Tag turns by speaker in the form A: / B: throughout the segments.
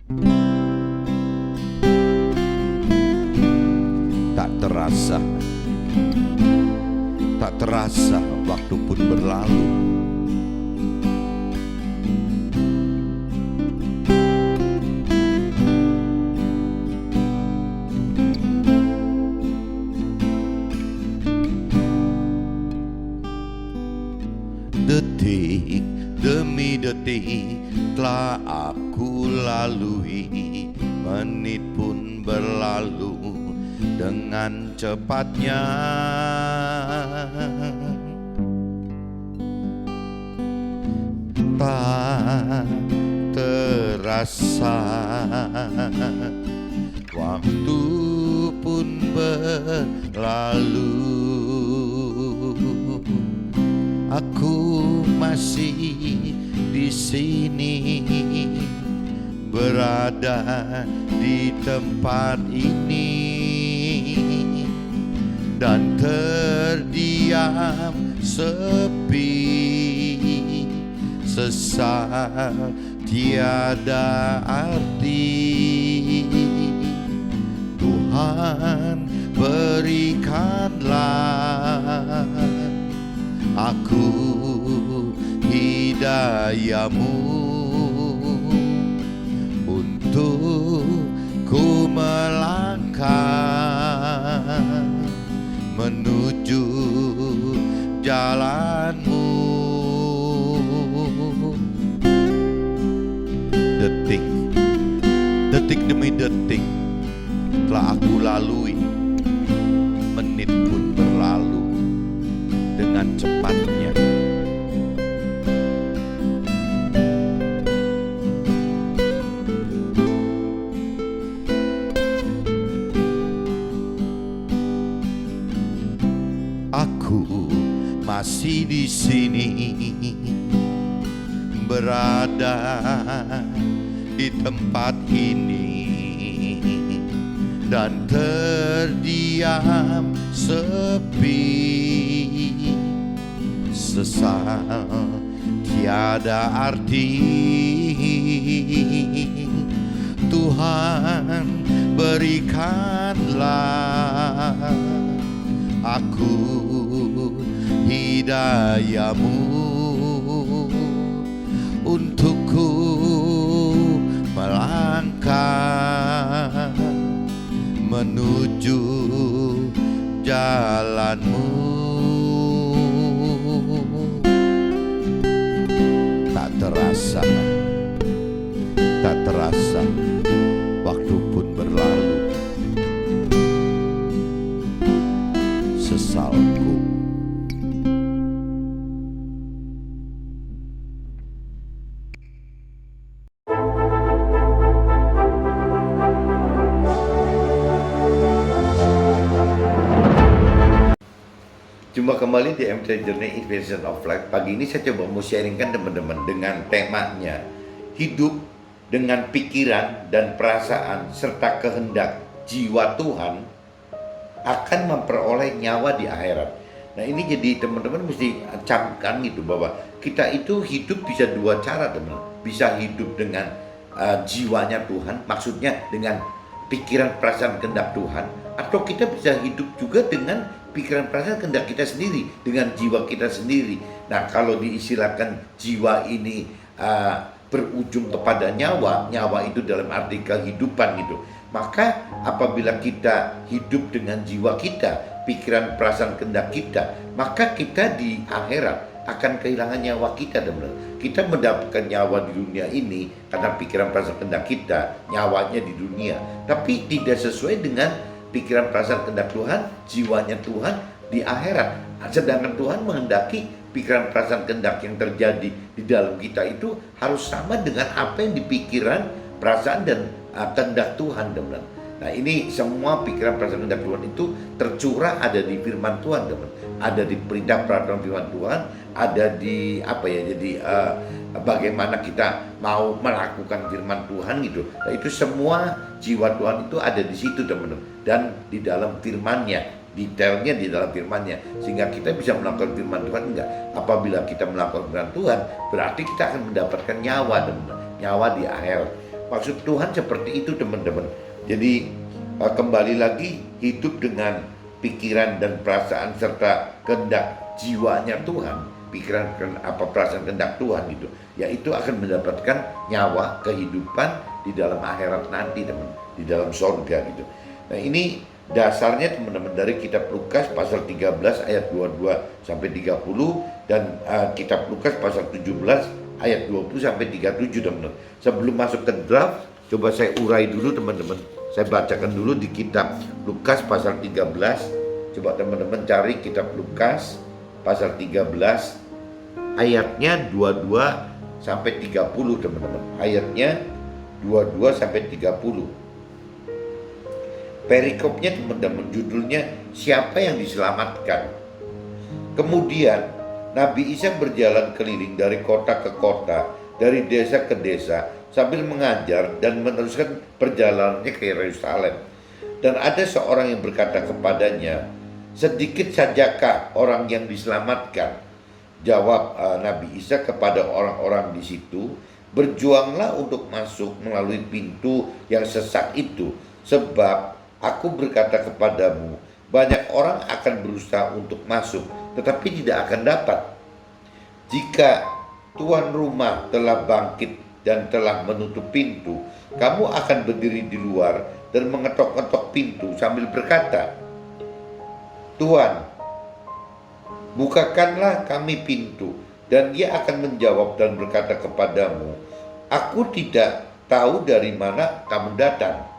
A: Tak terasa, tak terasa waktu pun berlalu. Detik demi detik telah aku lalui, menit pun berlalu dengan cepatnya. Tak terasa waktu pun berlalu. Aku masih di sini, berada di tempat ini, dan terdiam sepi, sesal tiada arti. Tuhan berikanlah aku hidayah-Mu untuk ku melangkah menuju jalan-Mu. Detik, detik demi detik telah aku lalui, menit pun berlalu dengan cepatnya. Aku masih di sini, berada di tempat ini, dan terdiam sepi, sesal tiada arti. Tuhan berikanlah aku hidayah-Mu untuk ku melangkah menuju jalan-Mu. Tak terasa, tak terasa waktu pun berlalu, sesalku. Jumpa kembali di MT Journey Inspiration of Life. Pagi ini saya coba mau sharingkan teman-teman dengan temanya hidup dengan pikiran dan perasaan serta kehendak jiwa Tuhan akan memperoleh nyawa di akhirat. Nah, ini jadi teman-teman mesti camkan gitu bahwa kita itu hidup bisa dua cara, teman. Bisa hidup dengan jiwanya Tuhan, maksudnya dengan pikiran perasaan kehendak Tuhan, atau kita bisa hidup juga dengan pikiran perasaan kehendak kita sendiri, dengan jiwa kita sendiri. Nah, kalau diistilahkan jiwa ini berujung kepada nyawa, nyawa itu dalam arti kehidupan gitu. Maka apabila kita hidup dengan jiwa kita, pikiran perasaan kehendak kita, maka kita di akhirat akan kehilangan nyawa kita, teman-teman. Kita mendapatkan nyawa di dunia ini karena pikiran perasaan kehendak kita, nyawanya di dunia, tapi tidak sesuai dengan pikiran perasaan kehendak Tuhan, jiwanya Tuhan di akhirat. Sedangkan Tuhan menghendaki pikiran perasaan kehendak yang terjadi di dalam kita itu harus sama dengan apa yang dipikiran, perasaan dan kehendak Tuhan, teman-teman. Nah, ini semua pikiran perasaan kehendak Tuhan itu tercurah ada di firman Tuhan, teman. Ada di perintah peraturan firman Tuhan, ada di bagaimana kita mau melakukan firman Tuhan gitu. Nah, itu semua jiwa Tuhan itu ada di situ, teman-teman. Dan di dalam firman-Nya, detailnya di dalam firman-Nya, sehingga kita bisa melakukan firman Tuhan. Enggak, apabila kita melakukan firman Tuhan, berarti kita akan mendapatkan nyawa, teman-teman. Nyawa di akhirat. Maksud Tuhan seperti itu teman-teman. Jadi kembali lagi hidup dengan pikiran dan perasaan serta kehendak jiwanya Tuhan, pikiran apa perasaan kehendak Tuhan gitu, yaitu akan mendapatkan nyawa kehidupan di dalam akhirat nanti teman, di dalam sorga gitu. Nah ini dasarnya teman-teman dari kitab Lukas pasal 13 ayat 22 sampai 30 dan kitab Lukas pasal 17 ayat 20 sampai 37 teman-teman. Sebelum masuk ke draft, coba saya urai dulu teman-teman. Saya bacakan dulu di kitab Lukas pasal 13. Coba teman-teman cari kitab Lukas pasal 13 ayatnya 22 sampai 30 teman-teman. Ayatnya 22 sampai 30. Perikopnya teman-teman judulnya siapa yang diselamatkan. Kemudian Nabi Isa berjalan keliling dari kota ke kota, dari desa ke desa sambil mengajar dan meneruskan perjalanannya ke Yerusalem. Dan ada seorang yang berkata kepadanya, sedikit sajakah orang yang diselamatkan? Jawab Nabi Isa kepada orang-orang di situ, berjuanglah untuk masuk melalui pintu yang sesak itu, sebab aku berkata kepadamu, banyak orang akan berusaha untuk masuk, tetapi tidak akan dapat. Jika tuan rumah telah bangkit dan telah menutup pintu, kamu akan berdiri di luar dan mengetok-ketok pintu sambil berkata, Tuan, bukakanlah kami pintu. Dan dia akan menjawab dan berkata kepadamu, aku tidak tahu dari mana kamu datang.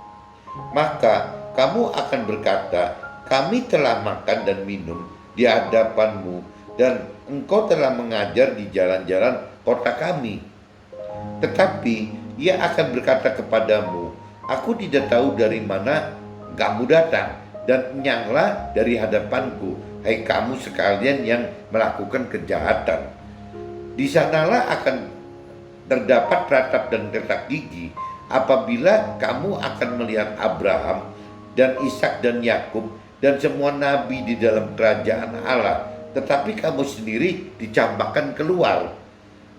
A: Maka kamu akan berkata, kami telah makan dan minum di hadapanmu dan engkau telah mengajar di jalan-jalan kota kami. Tetapi ia akan berkata kepadamu, aku tidak tahu dari mana kamu datang, dan enyahlah dari hadapanku, hai kamu sekalian yang melakukan kejahatan. Di sanalah akan terdapat ratap dan retak gigi apabila kamu akan melihat Abraham dan Ishak dan Yakub dan semua nabi di dalam kerajaan Allah, tetapi kamu sendiri dicampakkan keluar.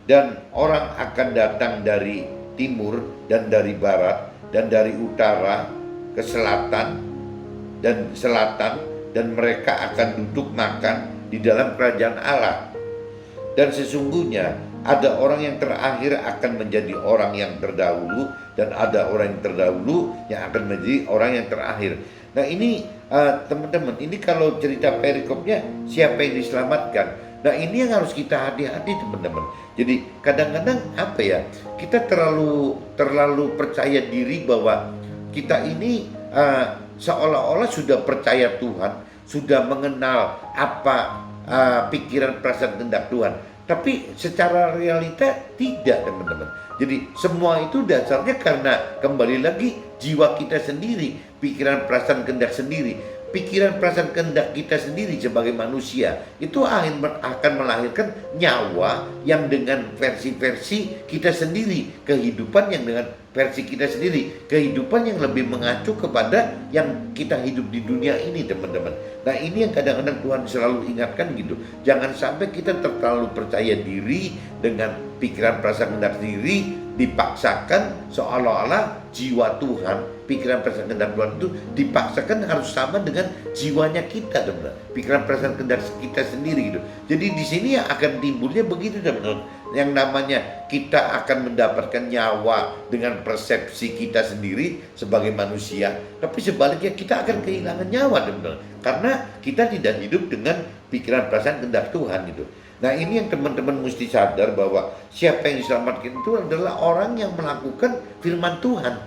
A: Dan orang akan datang dari timur dan dari barat dan dari utara ke selatan dan mereka akan duduk makan di dalam kerajaan Allah. Dan sesungguhnya ada orang yang terakhir akan menjadi orang yang terdahulu, dan ada orang yang terdahulu yang akan menjadi orang yang terakhir. Nah ini teman-teman, ini kalau cerita perikopnya siapa yang diselamatkan. Nah ini yang harus kita hati-hati teman-teman. Jadi kadang-kadang apa ya, kita terlalu percaya diri bahwa kita ini seolah-olah sudah percaya Tuhan, sudah mengenal apa pikiran perasaan kehendak Tuhan. Tapi secara realita tidak teman-teman. Jadi semua itu dasarnya karena kembali lagi jiwa kita sendiri, pikiran perasaan kehendak sendiri. Pikiran perasaan kehendak kita sendiri sebagai manusia itu akan melahirkan nyawa yang dengan versi-versi kita sendiri, kehidupan yang dengan versi kita sendiri, kehidupan yang lebih mengacu kepada yang kita hidup di dunia ini teman-teman. Nah ini yang kadang-kadang Tuhan selalu ingatkan gitu, jangan sampai kita terlalu percaya diri dengan pikiran perasaan kehendak sendiri, dipaksakan seolah-olah jiwa Tuhan, pikiran perasaan kehendak Tuhan itu dipaksakan harus sama dengan jiwanya kita teman-teman, pikiran perasaan kehendak kita sendiri gitu. Jadi di sini yang akan timbulnya begitu teman-teman, yang namanya kita akan mendapatkan nyawa dengan persepsi kita sendiri sebagai manusia, tapi sebaliknya kita akan kehilangan nyawa teman-teman, karena kita tidak hidup dengan pikiran perasaan kehendak Tuhan gitu. Nah ini yang teman-teman mesti sadar bahwa siapa yang diselamatkan itu adalah orang yang melakukan firman Tuhan.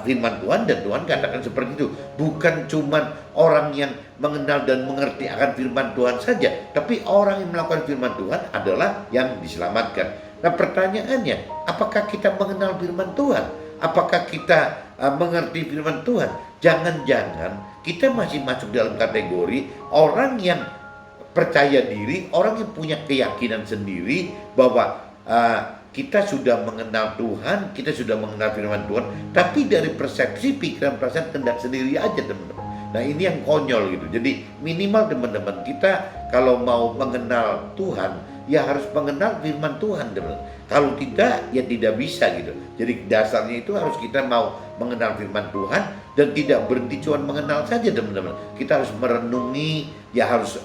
A: Firman Tuhan, dan Tuhan katakan seperti itu. Bukan cuma orang yang mengenal dan mengerti akan firman Tuhan saja, tapi orang yang melakukan firman Tuhan adalah yang diselamatkan. Nah pertanyaannya, apakah kita mengenal firman Tuhan? Apakah kita mengerti firman Tuhan? Jangan-jangan kita masih masuk dalam kategori orang yang percaya diri, orang yang punya keyakinan sendiri bahwa kita sudah mengenal Tuhan, kita sudah mengenal firman Tuhan, tapi dari persepsi, pikiran, perasaan, kehendak sendiri aja teman-teman. Nah ini yang konyol gitu. Jadi minimal teman-teman, kita kalau mau mengenal Tuhan, ya harus mengenal firman Tuhan teman-teman. Kalau tidak, ya tidak bisa gitu. Jadi dasarnya itu harus kita mau mengenal firman Tuhan dan tidak berhenti cuma mengenal saja, teman-teman. Kita harus merenungi, ya harus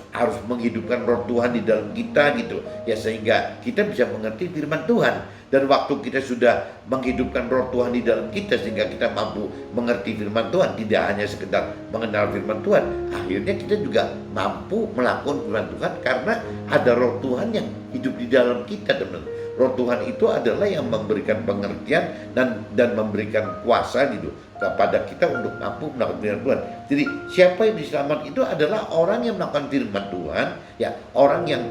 A: menghidupkan roh Tuhan di dalam kita gitu. Ya sehingga kita bisa mengerti firman Tuhan. Dan waktu kita sudah menghidupkan roh Tuhan di dalam kita sehingga kita mampu mengerti firman Tuhan, tidak hanya sekedar mengenal firman Tuhan, akhirnya kita juga mampu melakukan firman Tuhan karena ada roh Tuhan yang hidup di dalam kita, teman-teman. Roh Tuhan itu adalah yang memberikan pengertian dan memberikan kuasa gitu kepada kita untuk mampu melakukan firman Tuhan. Jadi siapa yang diselamatkan itu adalah orang yang melakukan firman Tuhan, ya orang yang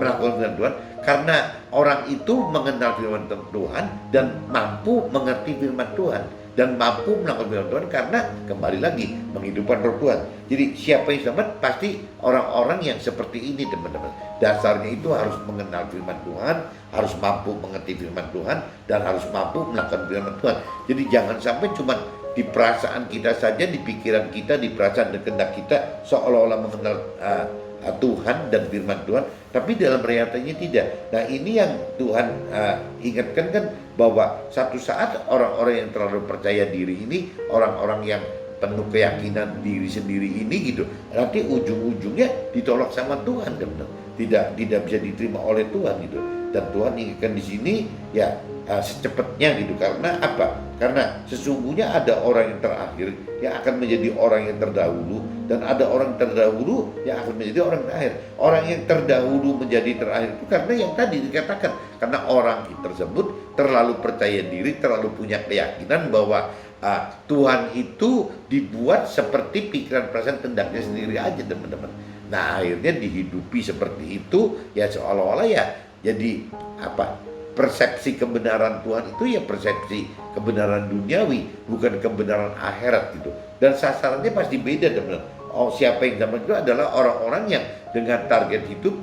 A: melakukan firman Tuhan, karena orang itu mengenal firman Tuhan dan mampu mengerti firman Tuhan dan mampu melakukan firman Tuhan karena kembali lagi menghidupkan roh Tuhan. Jadi siapa yang selamat pasti orang-orang yang seperti ini, teman-teman. Dasarnya itu harus mengenal firman Tuhan, harus mampu mengerti firman Tuhan, dan harus mampu melakukan firman Tuhan. Jadi jangan sampai cuma di perasaan kita saja, di pikiran kita, di perasaan dan kehendak kita seolah-olah mengenal Tuhan dan firman Tuhan, tapi dalam realitanya tidak. Nah ini yang Tuhan ingatkan kan, bahwa satu saat orang-orang yang terlalu percaya diri ini, orang-orang yang penuh keyakinan diri sendiri ini gitu, nanti ujung-ujungnya ditolak sama Tuhan, tidak bisa diterima oleh Tuhan gitu. Dan Tuhan ingatkan di sini ya secepatnya gitu. Karena apa? Karena sesungguhnya ada orang yang terakhir yang akan menjadi orang yang terdahulu, dan ada orang terdahulu yang akan menjadi orang terakhir. Orang yang terdahulu menjadi terakhir itu karena yang tadi dikatakan, karena orang tersebut terlalu percaya diri, terlalu punya keyakinan bahwa Tuhan itu dibuat seperti pikiran perasaan kehendaknya sendiri aja, teman-teman. Nah akhirnya dihidupi seperti itu, ya seolah-olah ya jadi persepsi kebenaran Tuhan itu ya persepsi kebenaran duniawi, bukan kebenaran akhirat gitu. Dan sasarannya pasti beda, teman-teman. Siapa yang zaman itu adalah orang-orang yang dengan target hidup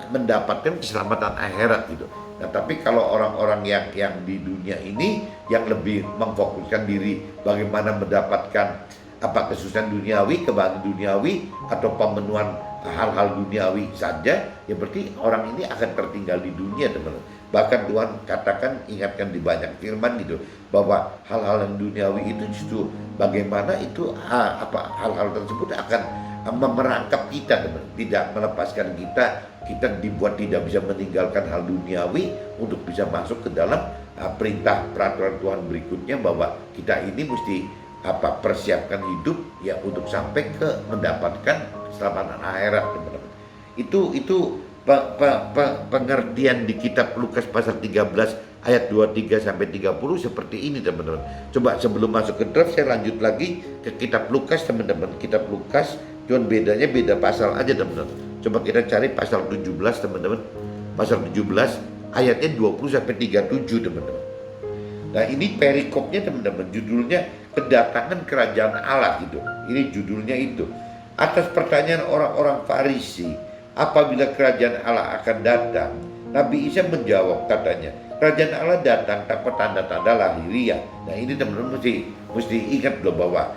A: mendapatkan keselamatan akhirat gitu. Nah tapi kalau orang-orang yang di dunia ini yang lebih memfokuskan diri bagaimana mendapatkan kesusahan duniawi, kebahagiaan duniawi, atau pemenuhan hal-hal duniawi saja, ya berarti orang ini akan tertinggal di dunia, teman-teman. Bahkan Tuhan katakan, ingatkan di banyak firman gitu, bahwa hal-hal yang duniawi itu justru bagaimana itu hal-hal tersebut akan memerangkap kita, teman, tidak melepaskan kita dibuat tidak bisa meninggalkan hal duniawi untuk bisa masuk ke dalam perintah peraturan Tuhan berikutnya, bahwa kita ini mesti persiapkan hidup ya untuk sampai ke mendapatkan keselamatan akhirat, teman-teman. Itu pengertian di kitab Lukas pasal 13 ayat 23 sampai 30 seperti ini, teman-teman. Coba sebelum masuk ke draft saya lanjut lagi ke kitab Lukas, teman-teman. Kitab Lukas cuman bedanya beda pasal aja, teman-teman. Coba kita cari pasal 17, teman-teman. Pasal 17 ayatnya 20 sampai 37, teman-teman. Nah ini perikopnya, teman-teman, judulnya kedatangan kerajaan Allah gitu. Ini judulnya itu. Atas pertanyaan orang-orang Farisi, apabila kerajaan Allah akan datang, Nabi Isa menjawab, katanya, kerajaan Allah datang tanpa tanda-tanda lahiriah. Nah ini teman-teman mesti ingat loh, bahwa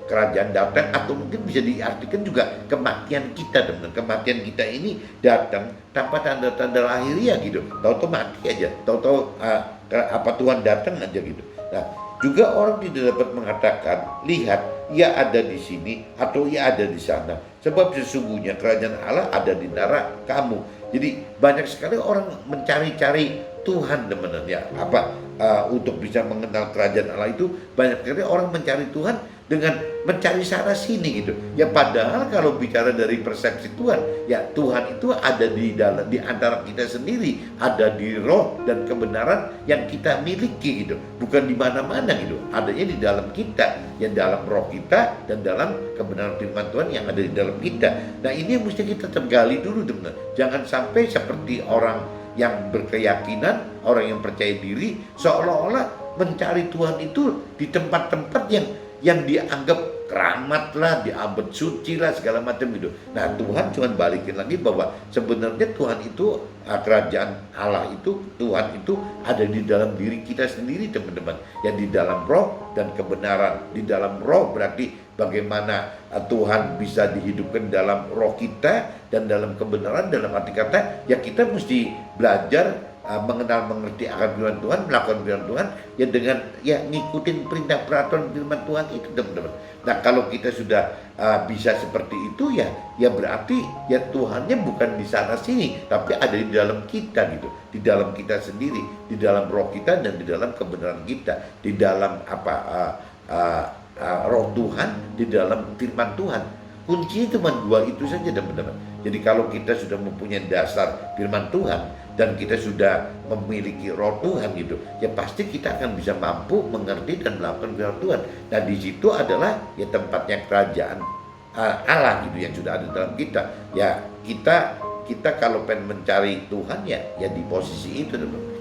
A: kerajaan datang, atau mungkin bisa diartikan juga kematian kita, teman-teman. Kematian kita ini datang tanpa tanda-tanda lahiriah gitu. Tahu-tahu mati aja, tahu-tahu Tuhan datang aja gitu. Nah, juga orang tidak dapat mengatakan, lihat, ia ada di sini atau ia ada di sana, sebab sesungguhnya kerajaan Allah ada di antara kamu. Jadi banyak sekali orang mencari-cari Tuhan, teman-teman, ya untuk bisa mengenal kerajaan Allah itu banyak sekali orang mencari Tuhan dengan mencari sana sini gitu. Ya padahal kalau bicara dari persepsi Tuhan, ya Tuhan itu ada di antara kita sendiri, ada di roh dan kebenaran yang kita miliki gitu. Bukan di mana-mana gitu. Adanya di dalam kita, ya dalam roh kita dan dalam kebenaran firman Tuhan yang ada di dalam kita. Nah, ini yang mesti kita tergali dulu, teman-teman. Jangan sampai seperti orang yang berkeyakinan, orang yang percaya diri, seolah-olah mencari Tuhan itu di tempat-tempat yang dianggap keramat lah, dianggap suci lah, segala macam gitu. Nah Tuhan cuma balikin lagi bahwa sebenarnya Tuhan itu, kerajaan Allah itu, Tuhan itu ada di dalam diri kita sendiri, teman-teman. Yang di dalam roh dan kebenaran. Di dalam roh berarti bagaimana Tuhan bisa dihidupkan dalam roh kita dan dalam kebenaran, dalam arti kata ya kita mesti belajar mengenal mengerti akan firman Tuhan, melakukan firman Tuhan ya dengan ya ngikutin perintah peraturan firman Tuhan itu teman-teman. Nah kalau kita sudah bisa seperti itu ya berarti ya Tuhannya bukan di sana sini tapi ada di dalam kita gitu, di dalam kita sendiri, di dalam roh kita dan di dalam kebenaran kita, di dalam roh Tuhan, di dalam firman Tuhan. Kuncinya cuma dua itu saja teman-teman. Jadi kalau kita sudah mempunyai dasar firman Tuhan dan kita sudah memiliki roh Tuhan gitu, ya pasti kita akan bisa mampu mengerti dan melakukan firman Tuhan. Nah di situ adalah ya tempatnya kerajaan Allah gitu yang sudah ada dalam kita. Ya kita kalau pengen mencari Tuhan ya di posisi itu teman-teman.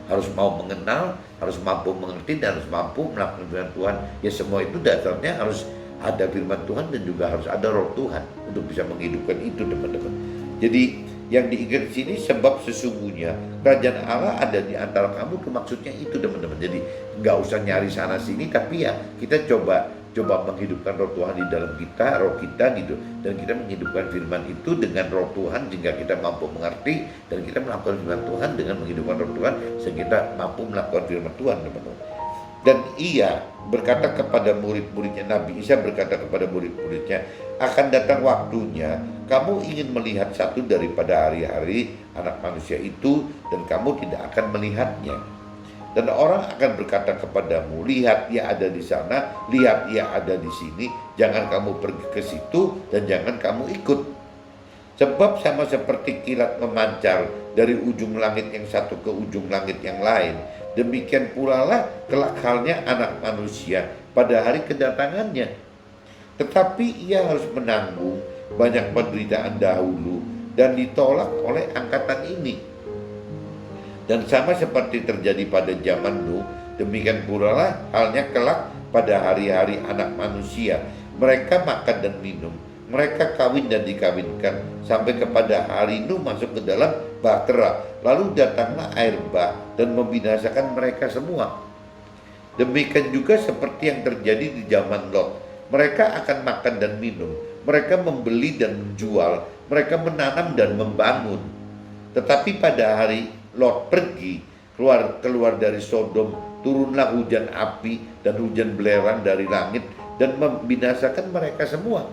A: Harus mau mengenal, harus mampu mengerti dan harus mampu melakukan firman Tuhan. Ya semua itu dasarnya harus ada firman Tuhan dan juga harus ada roh Tuhan untuk bisa menghidupkan itu teman-teman. Jadi yang diingat di sini sebab sesungguhnya kerajaan Allah ada di antara kamu, itu maksudnya itu teman-teman. Jadi nggak usah nyari sana sini tapi ya kita coba menghidupkan roh Tuhan di dalam kita, roh kita gitu, dan kita menghidupkan firman itu dengan roh Tuhan sehingga kita mampu mengerti dan kita melakukan firman Tuhan dengan menghidupkan roh Tuhan sehingga kita mampu melakukan firman Tuhan teman-teman. Dan ia berkata kepada murid-muridnya, Nabi Isa berkata kepada murid-muridnya, akan datang waktunya kamu ingin melihat satu daripada hari-hari anak manusia itu dan kamu tidak akan melihatnya. Dan orang akan berkata kepadamu, lihat ia ada di sana, lihat ia ada di sini, jangan kamu pergi ke situ dan jangan kamu ikut. Sebab sama seperti kilat memancar dari ujung langit yang satu ke ujung langit yang lain, demikian pula lah kelak halnya anak manusia pada hari kedatangannya. Tetapi ia harus menanggung banyak penderitaan dahulu dan ditolak oleh angkatan ini. Dan sama seperti terjadi pada zaman Nuh, demikian pula lah halnya kelak pada hari-hari anak manusia. Mereka makan dan minum, mereka kawin dan dikawinkan, sampai kepada hari Nuh masuk ke dalam bahtera. Lalu datanglah air bah dan membinasakan mereka semua. Demikian juga seperti yang terjadi di zaman Lot. Mereka akan makan dan minum, mereka membeli dan menjual, mereka menanam dan membangun. Tetapi pada hari Lot pergi keluar dari Sodom, turunlah hujan api dan hujan belerang dari langit dan membinasakan mereka semua.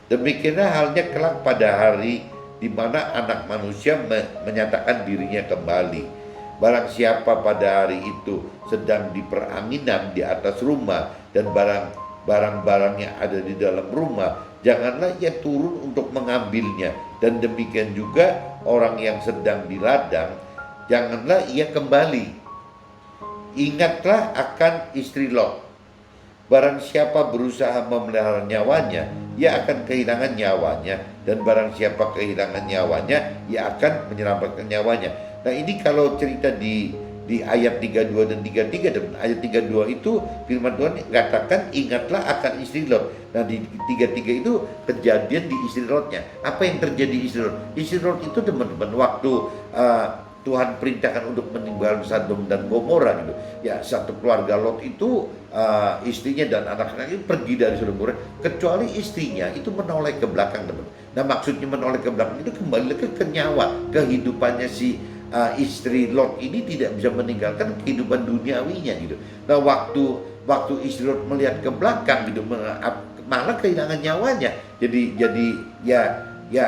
A: Demikianlah halnya kelak pada hari di mana anak manusia menyatakan dirinya kembali. Barang siapa pada hari itu sedang di peranginan di atas rumah dan barang-barangnya ada di dalam rumah, janganlah ia turun untuk mengambilnya. Dan demikian juga orang yang sedang di ladang, janganlah ia kembali. Ingatlah akan istri Lot. Barang siapa berusaha memelihara nyawanya, ia akan kehilangan nyawanya. Dan barang siapa kehilangan nyawanya, ia akan menyelamatkan nyawanya. Nah ini kalau cerita di ayat 32 dan 33, dan ayat 32 itu firman Tuhan katakan ingatlah akan istri Lot. Nah di 33 itu kejadian di istri Lotnya. Apa yang terjadi istri Lot? Istri Lot itu teman-teman waktu Tuhan perintahkan untuk meninggalkan Sodom dan Gomora gitu. Ya satu keluarga Lot itu istrinya dan anak-anaknya pergi dari Sodom Gomora, kecuali istrinya itu menoleh ke belakang teman. Nah maksudnya menoleh ke belakang itu kembali lagi ke nyawa, kehidupannya si istri Lot ini tidak bisa meninggalkan kehidupan duniawinya gitu. Nah waktu istri Lot melihat ke belakang gitu malah kehilangan nyawanya. Jadi ya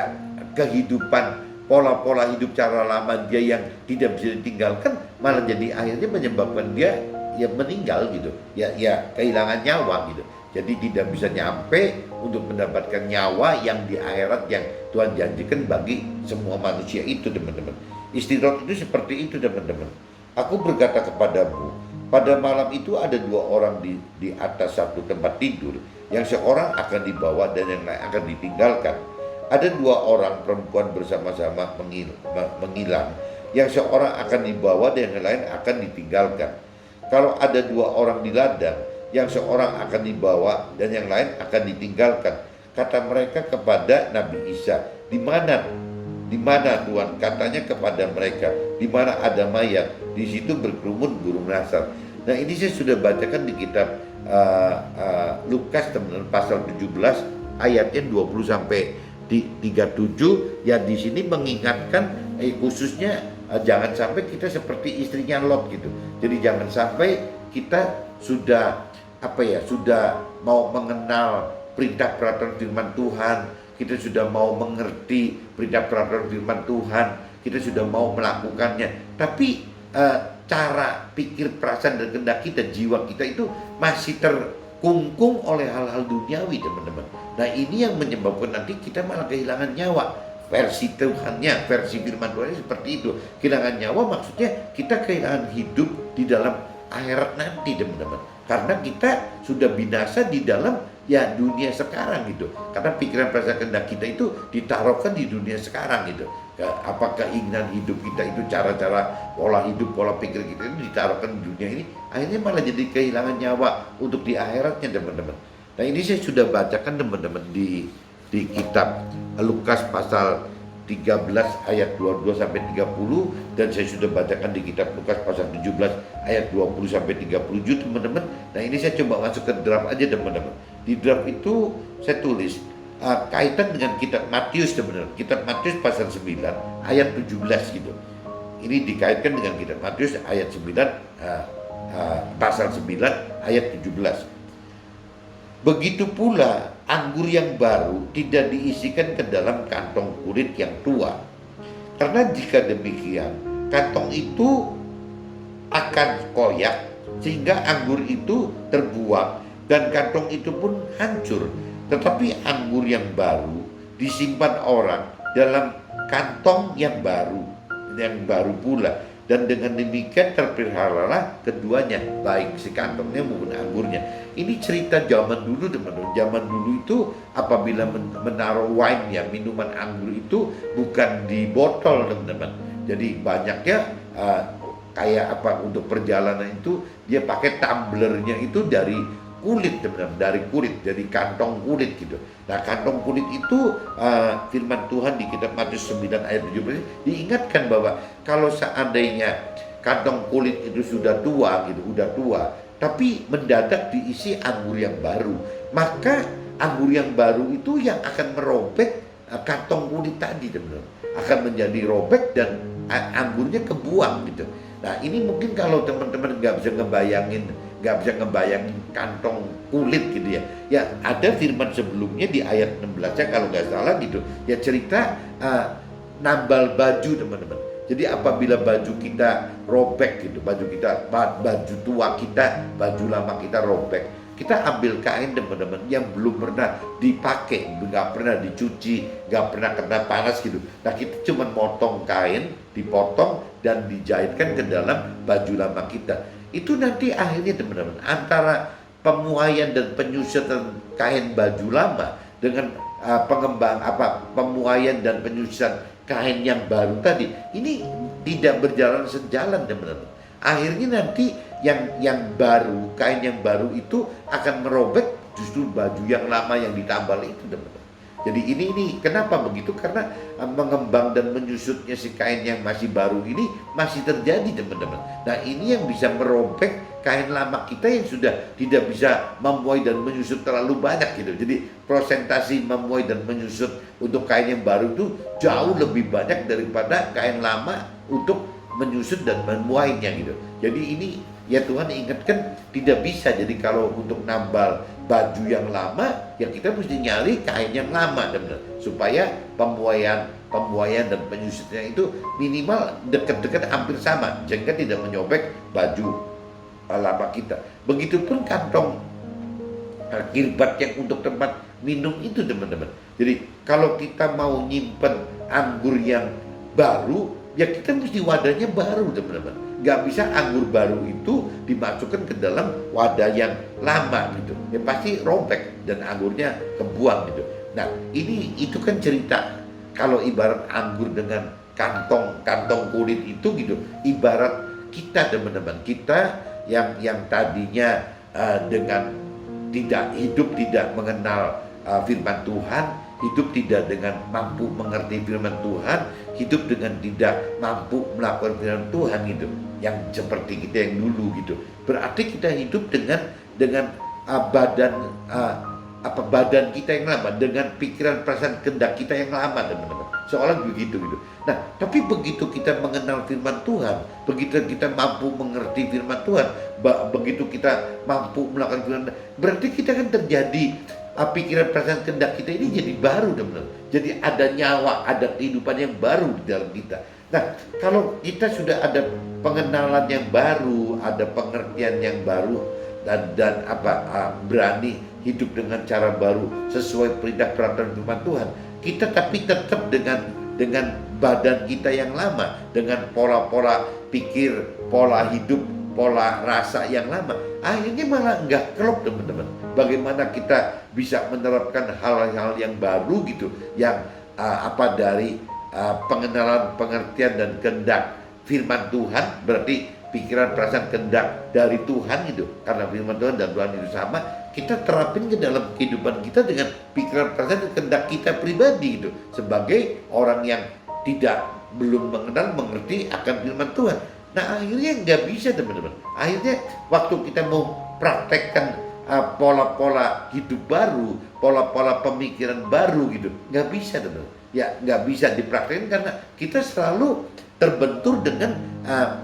A: kehidupan pola-pola hidup cara lama dia yang tidak bisa ditinggalkan malah jadi akhirnya menyebabkan dia ya meninggal gitu. Ya kehilangan nyawa gitu. Jadi tidak bisa nyampe untuk mendapatkan nyawa yang di akhirat yang Tuhan janjikan bagi semua manusia itu teman-teman. Istri Lot itu seperti itu teman-teman. Aku berkata kepadamu, pada malam itu ada dua orang di atas satu tempat tidur, yang seorang akan dibawa dan yang lain akan ditinggalkan. Ada dua orang perempuan bersama-sama menghilang, yang seorang akan dibawa dan yang lain akan ditinggalkan. Kalau ada dua orang di ladang, yang seorang akan dibawa dan yang lain akan ditinggalkan. Kata mereka kepada Nabi Isa, di mana Tuhan? Katanya kepada mereka, di mana ada mayat, di situ berkerumun burung nasar. Nah ini saya sudah bacakan di kitab Lukas teman-teman, pasal 17 ayatnya 20 sampai di 37, ya di sini mengingatkan khususnya jangan sampai kita seperti istrinya Lot gitu. Jadi jangan sampai kita sudah sudah mau mengenal perintah peraturan firman Tuhan, kita sudah mau mengerti perintah peraturan firman Tuhan, kita sudah mau melakukannya, tapi cara pikir, perasaan dan kehendak kita, jiwa kita itu masih terkungkung oleh hal-hal duniawi teman-teman. Nah ini yang menyebabkan nanti kita malah kehilangan nyawa. Versi Tuhannya, versi firman Tuhan seperti itu. Kehilangan nyawa maksudnya kita kehilangan hidup di dalam akhirat nanti teman-teman. Karena kita sudah binasa di dalam dunia sekarang gitu. Karena pikiran, perasaan, kehendak kita itu ditaruhkan di dunia sekarang gitu. Apa keinginan hidup kita itu, cara-cara pola hidup, pola pikir kita itu ditaruhkan di dunia ini, akhirnya malah jadi kehilangan nyawa untuk di akhiratnya teman-teman. Nah ini saya sudah bacakan teman-teman di kitab Lukas pasal 13 ayat 22 sampai 30, dan saya sudah bacakan di kitab Lukas pasal 17 ayat 20 sampai 37 teman-teman. Nah ini saya coba masuk ke draft aja teman-teman. Di draft itu saya tulis kaitan dengan kitab Matius teman-teman. Kitab Matius pasal 9 ayat 17 gitu. Ini dikaitkan dengan kitab Matius ayat 9 pasal 9 ayat 17. Begitu pula anggur yang baru tidak diisikan ke dalam kantong kulit yang tua. Karena jika demikian, kantong itu akan koyak sehingga anggur itu terbuang dan kantong itu pun hancur. Tetapi anggur yang baru disimpan orang dalam kantong yang baru pula. Dan dengan demikian terpeliharalah keduanya, baik si kantongnya maupun anggurnya. Ini cerita zaman dulu teman-teman. Zaman dulu itu apabila menaruh wine ya, minuman anggur itu bukan di botol teman-teman. Jadi banyaknya kayak untuk perjalanan itu dia pakai tumblernya itu dari kulit teman-teman, dari kulit, jadi kantong kulit gitu. Nah kantong kulit itu firman Tuhan di kitab Matius 9 ayat 17 diingatkan bahwa kalau seandainya kantong kulit itu sudah tua gitu, tapi mendadak diisi anggur yang baru, maka anggur yang baru itu yang akan merobek kantong kulit tadi teman-teman, akan menjadi robek dan anggurnya kebuang gitu. Nah ini mungkin kalau teman-teman nggak bisa ngebayangin kantong kulit gitu ya. Ya ada firman sebelumnya di ayat 16-nya kalau nggak salah gitu. Ya cerita nambal baju teman-teman. Jadi apabila baju kita robek gitu, baju tua kita, baju lama kita robek, kita ambil kain teman-teman yang belum pernah dipakai, nggak pernah dicuci, nggak pernah kena panas gitu. Nah kita cuma motong kain, dipotong dan dijahitkan ke dalam baju lama kita. Itu nanti akhirnya teman-teman antara pemuaian dan penyusutan kain baju lama dengan pemuaian dan penyusutan kain yang baru tadi ini tidak berjalan sejalan teman-teman. Akhirnya nanti yang baru, kain yang baru itu akan merobek justru baju yang lama yang ditambal itu teman-teman. Jadi ini kenapa begitu? Karena mengembang dan menyusutnya si kain yang masih baru ini masih terjadi teman-teman. Nah ini yang bisa merobek kain lama kita yang sudah tidak bisa memuai dan menyusut terlalu banyak gitu. Jadi prosentasi memuai dan menyusut untuk kain yang baru itu jauh lebih banyak daripada kain lama untuk menyusut dan memuainya gitu. Jadi ini ya Tuhan ingatkan tidak bisa. Jadi kalau untuk nambal baju yang lama ya kita mesti nyari kain yang lama teman-teman, supaya pemuaian dan penyusutnya itu minimal dekat-dekat hampir sama sehingga tidak menyobek baju lama kita. Begitupun kantong kirbat yang untuk tempat minum itu teman-teman. Jadi kalau kita mau nyimpen anggur yang baru ya kita mesti wadahnya baru teman-teman. Nggak bisa anggur baru itu dimasukkan ke dalam wadah yang lama gitu. Ya pasti robek dan anggurnya kebuang gitu. Nah itu kan cerita kalau ibarat anggur dengan kantong kulit itu gitu. Ibarat kita teman-teman, kita yang tadinya dengan tidak mengenal firman Tuhan, hidup tidak dengan mampu mengerti firman Tuhan, hidup dengan tidak mampu melakukan firman Tuhan gitu, yang seperti kita yang dulu gitu. Berarti kita hidup dengan badan kita yang lama, dengan pikiran perasaan kehendak kita yang lama, teman-teman. Seolah begitu gitu. Nah, tapi begitu kita mengenal firman Tuhan, begitu kita mampu mengerti firman Tuhan, begitu kita mampu melakukan firman, berarti kita kan terjadi pikiran perasaan kehendak kita ini jadi baru, teman-teman. Jadi ada nyawa, ada kehidupan yang baru di dalam kita. Nah, kalau kita sudah ada pengenalan yang baru, ada pengertian yang baru, dan berani hidup dengan cara baru sesuai perintah peraturan firman Tuhan, kita tapi tetap dengan badan kita yang lama, dengan pola-pola pikir, pola hidup, pola rasa yang lama, akhirnya malah nggak klop, teman-teman. Bagaimana kita bisa menerapkan hal-hal yang baru gitu, yang dari pengenalan, pengertian dan kehendak firman Tuhan, berarti pikiran, perasaan, kehendak dari Tuhan itu, karena firman Tuhan dan Tuhan itu sama, kita terapin ke dalam kehidupan kita dengan pikiran, perasaan, dan kehendak kita pribadi itu, sebagai orang yang belum mengenal, mengerti akan firman Tuhan. Nah, akhirnya nggak bisa, teman-teman. Akhirnya waktu kita mau praktekkan pola-pola hidup baru, pola-pola pemikiran baru gitu, nggak bisa, teman-teman. Ya nggak bisa dipraktekkan karena kita selalu terbentur dengan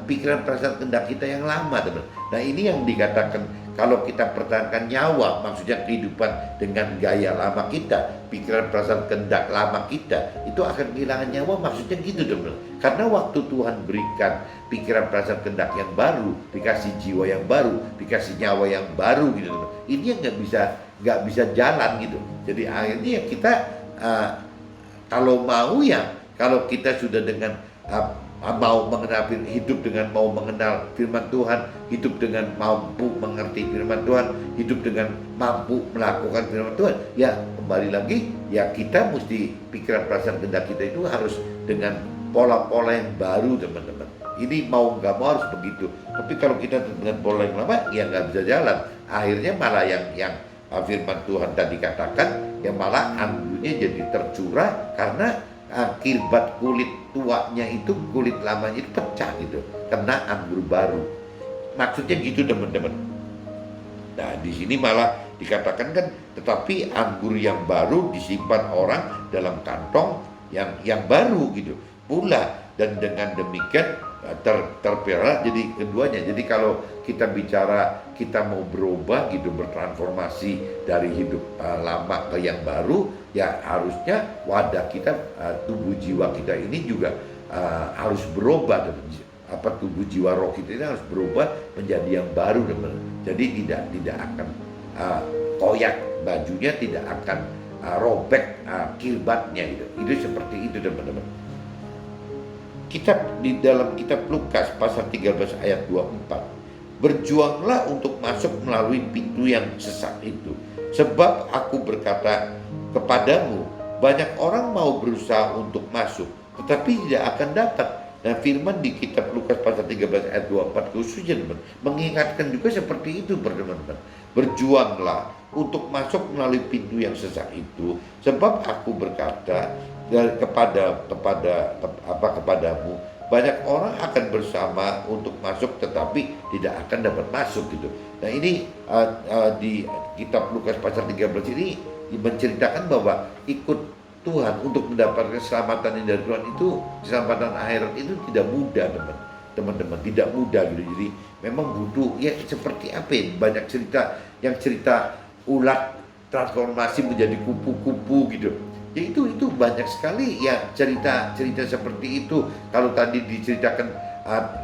A: pikiran, perasaan, kehendak kita yang lama, teman. Nah, ini yang dikatakan kalau kita pertahankan nyawa, maksudnya kehidupan dengan gaya lama kita, pikiran, perasaan, kehendak lama kita, itu akan kehilangan nyawa, maksudnya gitu, teman. Karena waktu Tuhan berikan pikiran, perasaan, kehendak yang baru, dikasih jiwa yang baru, dikasih nyawa yang baru gitu, teman. Ini yang nggak bisa jalan gitu. Jadi akhirnya ya kita kalau kita sudah dengan mau mengenal hidup dengan mau mengenal firman Tuhan, hidup dengan mampu mengerti firman Tuhan, hidup dengan mampu melakukan firman Tuhan, ya kembali lagi ya kita mesti pikiran, perasaan, kehendak kita itu harus dengan pola-pola yang baru, teman-teman. Ini mau nggak mau harus begitu. Tapi kalau kita dengan pola yang lama, ya nggak bisa jalan. Akhirnya malah yang firman Tuhan tadi katakan, ya malah anggurnya jadi tercurah karena kirbat kulit tuanya itu, kulit lamanya itu pecah gitu, kena anggur baru. Maksudnya gitu, teman-teman. Nah, di sini malah dikatakan kan, tetapi anggur yang baru disimpan orang dalam kantong yang baru gitu pula, dan dengan demikian terpelihara jadi keduanya. Jadi kalau kita bicara kita mau berubah gitu, bertransformasi dari hidup lama ke yang baru, ya harusnya wadah kita, tubuh jiwa kita ini juga harus berubah. Tubuh jiwa roh kita ini harus berubah menjadi yang baru, teman. Jadi tidak akan koyak bajunya, tidak akan robek kirbatnya gitu. Itu seperti itu, teman-teman. Di dalam kitab Lukas pasal 13 ayat 24, berjuanglah untuk masuk melalui pintu yang sesak itu, sebab aku berkata kepadamu, banyak orang mau berusaha untuk masuk, tetapi tidak akan dapat. Nah, firman di kitab Lukas pasal 13 ayat 24 khususnya, teman, mengingatkan juga seperti itu, teman-teman. Berjuanglah untuk masuk melalui pintu yang sesak itu, sebab aku berkata kepadamu, banyak orang akan bersama untuk masuk tetapi tidak akan dapat masuk gitu. Nah, ini di kitab Lukas pasal 13 ini menceritakan bahwa ikut Tuhan untuk mendapatkan keselamatan dari Tuhan itu, keselamatan akhirat itu tidak mudah, teman-teman, tidak mudah gitu. Jadi memang butuh ya seperti apa ya, banyak cerita ulat transformasi menjadi kupu-kupu gitu. Ya itu banyak sekali ya cerita seperti itu. Kalau tadi diceritakan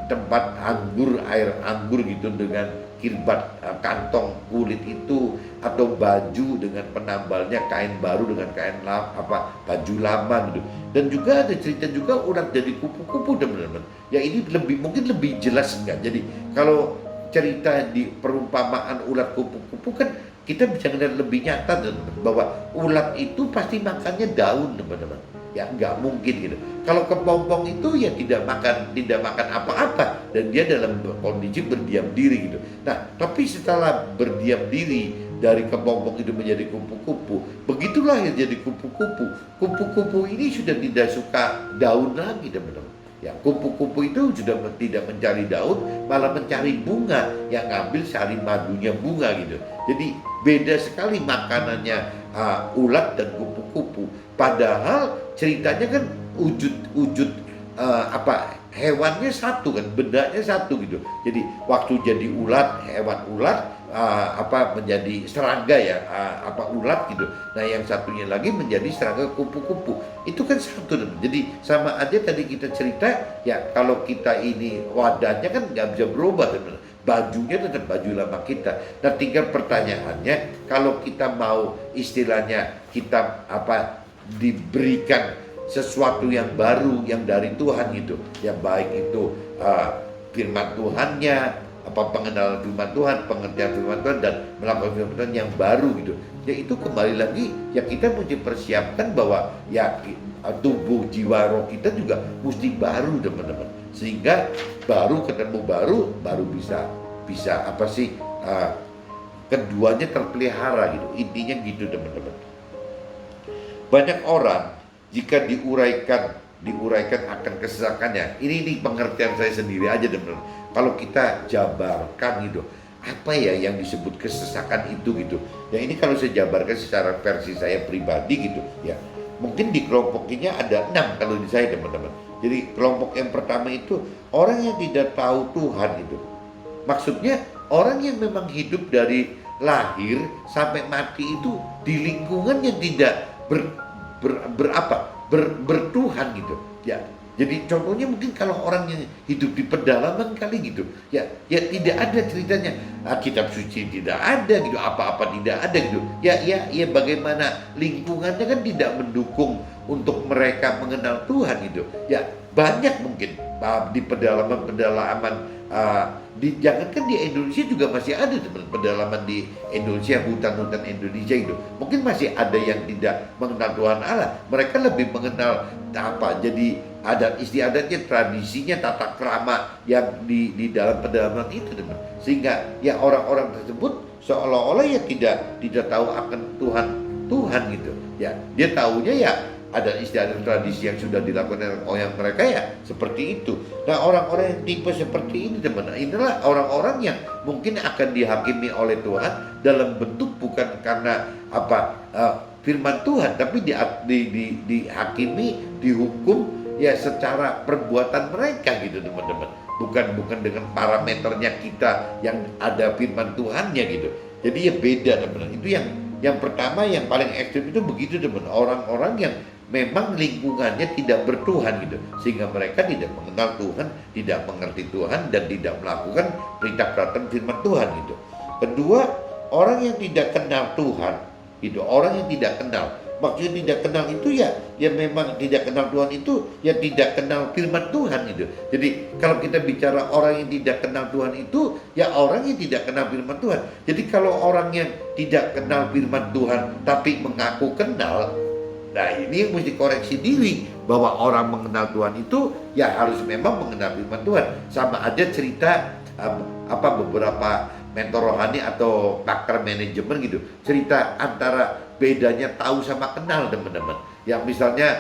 A: tempat anggur, air anggur gitu dengan kirbat kantong kulit itu, atau baju dengan penambalnya kain baru dengan kain baju lama gitu. Dan juga ada cerita juga urat jadi kupu-kupu, teman-teman. Ya ini mungkin lebih jelas enggak. Jadi kalau cerita di perumpamaan ulat kupu-kupu kan kita bisa melihat lebih nyata, teman-teman, bahwa ulat itu pasti makannya daun, teman-teman. Ya nggak mungkin gitu. Kalau kepompong itu ya tidak makan apa-apa dan dia dalam kondisi berdiam diri gitu. Nah, tapi setelah berdiam diri dari kepompong itu menjadi kupu-kupu, begitulah yang jadi kupu-kupu. Kupu-kupu ini sudah tidak suka daun lagi, teman-teman. Ya, kupu-kupu itu sudah tidak mencari daun, malah mencari bunga, yang ngambil sari madunya bunga gitu. Jadi beda sekali makanannya ulat dan kupu-kupu. Padahal ceritanya kan wujud hewannya satu kan, bendanya satu gitu. Jadi waktu jadi ulat, hewan ulat menjadi serangga ya, ulat gitu. Nah yang satunya lagi menjadi serangga kupu-kupu. Itu kan satu. Jadi sama aja tadi kita cerita ya, kalau kita ini wadahnya kan nggak bisa berubah, teman. Bajunya tetap baju lama kita. Nah tinggal pertanyaannya, kalau kita mau istilahnya kita diberikan sesuatu yang baru yang dari Tuhan gitu, yang baik itu firman Tuhannya, pengenalan firman Tuhan, pengertian firman Tuhan, dan melakukan firman Tuhan yang baru gitu. Ya itu kembali lagi ya, kita mesti persiapkan bahwa ya tubuh jiwa roh kita juga mesti baru, teman-teman, sehingga baru ketemu baru bisa keduanya terpelihara gitu. Intinya gitu, teman-teman. Banyak orang jika diuraikan akan kesesakannya. Ini pengertian saya sendiri aja, teman-teman. Kalau kita jabarkan gitu, apa ya yang disebut kesesakan itu gitu. Ya ini kalau saya jabarkan secara versi saya pribadi gitu ya. Mungkin di kelompokinya ada 6 kalau di saya, teman-teman. Jadi kelompok yang pertama itu orang yang tidak tahu Tuhan itu. Maksudnya orang yang memang hidup dari lahir sampai mati itu di lingkungan yang tidak bertuhan gitu ya. Jadi contohnya mungkin kalau orang yang hidup di pedalaman kali gitu ya tidak ada ceritanya kitab suci tidak ada gitu, apa-apa tidak ada gitu ya bagaimana lingkungannya kan tidak mendukung untuk mereka mengenal Tuhan gitu ya. Banyak mungkin di pedalaman jangankan di Indonesia juga masih ada, teman, pedalaman di Indonesia, hutan-hutan Indonesia itu mungkin masih ada yang tidak mengenal Tuhan Allah. Mereka lebih mengenal jadi adat istiadatnya, tradisinya, tata krama yang di dalam pedalaman itu, teman. Sehingga ya orang-orang tersebut seolah-olah ya tidak tahu akan Tuhan gitu ya. Dia tahunya ya ada istiadat tradisi yang sudah dilakukan oleh mereka ya seperti itu. Nah orang-orang yang tipe seperti ini, teman, inilah orang-orang yang mungkin akan dihakimi oleh Tuhan dalam bentuk bukan karena firman Tuhan, tapi dihakimi, dihukum ya secara perbuatan mereka gitu, teman-teman. Bukan dengan parameternya kita yang ada firman Tuhannya gitu. Jadi ya beda, teman. Itu yang pertama, yang paling ekstrim itu begitu, teman. Orang-orang yang memang lingkungannya tidak bertuhan gitu, sehingga mereka tidak mengenal Tuhan, tidak mengerti Tuhan, dan tidak melakukan perintah-perintah firman Tuhan gitu. Kedua, orang yang tidak kenal Tuhan gitu, orang yang tidak kenal, maksudnya tidak kenal itu ya memang tidak kenal Tuhan itu ya tidak kenal firman Tuhan gitu. Jadi kalau kita bicara orang yang tidak kenal Tuhan itu ya orang yang tidak kenal firman Tuhan. Jadi kalau orang yang tidak kenal firman Tuhan tapi mengaku kenal, nah ini yang mesti koreksi diri, bahwa orang mengenal Tuhan itu ya harus memang mengenal firman Tuhan. Sama aja cerita beberapa mentor rohani atau pakar manajemen gitu, cerita antara bedanya tahu sama kenal, teman-teman. Yang misalnya